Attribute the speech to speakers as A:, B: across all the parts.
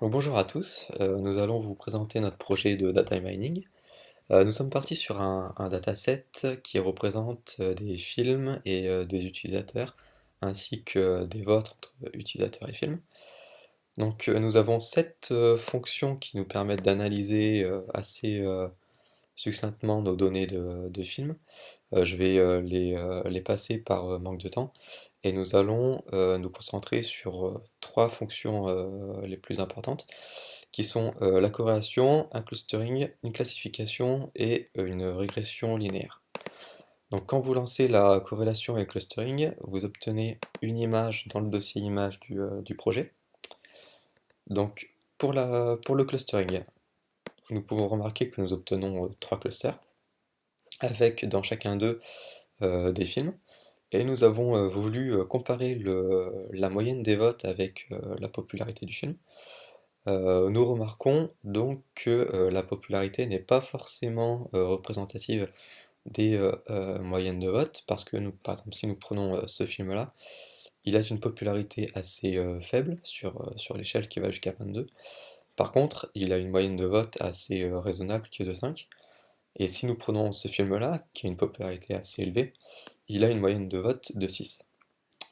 A: Donc bonjour à tous, nous allons vous présenter notre projet de data mining. Nous sommes partis sur un dataset qui représente des films et des utilisateurs, ainsi que des votes entre utilisateurs et films. Donc nous avons 7 fonctions qui nous permettent d'analyser assez succinctement nos données de films. Je vais les passer par manque de temps et nous allons nous concentrer sur trois fonctions les plus importantes qui sont la corrélation, un clustering, une classification et une régression linéaire. Donc quand vous lancez la corrélation et le clustering, vous obtenez une image dans le dossier image du projet. Donc pour le clustering, nous pouvons remarquer que nous obtenons trois clusters avec dans chacun d'eux des films. Et nous avons voulu comparer la moyenne des votes avec la popularité du film. Nous remarquons donc que la popularité n'est pas forcément représentative des moyennes de vote, parce que par exemple, si nous prenons ce film-là, il a une popularité assez faible sur l'échelle qui va jusqu'à 22. Par contre, il a une moyenne de vote assez raisonnable qui est de 5. Et si nous prenons ce film-là, qui a une popularité assez élevée, il a une moyenne de vote de 6.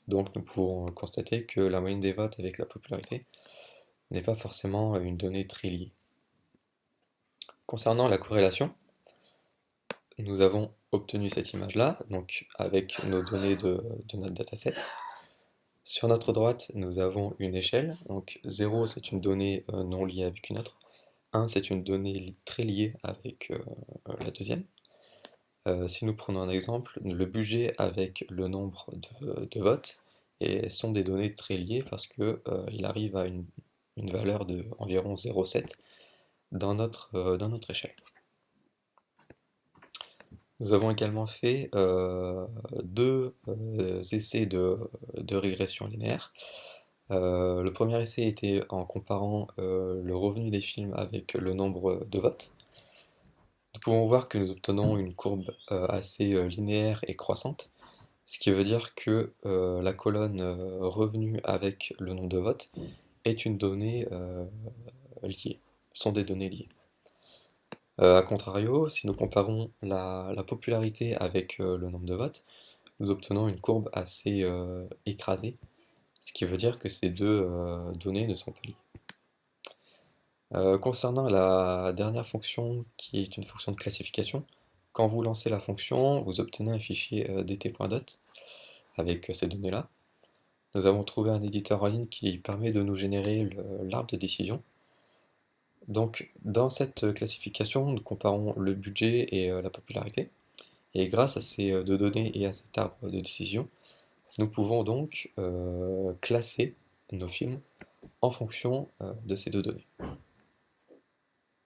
A: Donc nous pouvons constater que la moyenne des votes avec la popularité n'est pas forcément une donnée très liée. Concernant la corrélation, nous avons obtenu cette image-là, donc avec nos données de notre dataset. Sur notre droite, nous avons une échelle, donc 0 c'est une donnée non liée avec une autre, 1 c'est une donnée très liée avec la deuxième. Si nous prenons un exemple, le budget avec le nombre de votes sont des données très liées parce que il arrive à une valeur de environ 0,7 dans notre échelle. Nous avons également fait deux essais de régression linéaire. Le premier essai était en comparant le revenu des films avec le nombre de votes. Nous pouvons voir que nous obtenons une courbe assez linéaire et croissante, ce qui veut dire que la colonne revenu avec le nombre de votes est une donnée liée, sont des données liées. A contrario, si nous comparons la popularité avec le nombre de votes, nous obtenons une courbe assez écrasée, ce qui veut dire que ces deux données ne sont pas liées. Concernant la dernière fonction, qui est une fonction de classification, quand vous lancez la fonction, vous obtenez un fichier dt.dot avec ces données-là. Nous avons trouvé un éditeur en ligne qui permet de nous générer l'arbre de décision. Donc, dans cette classification, nous comparons le budget et la popularité. Et grâce à ces deux données et à cet arbre de décision, nous pouvons donc classer nos films en fonction de ces deux données.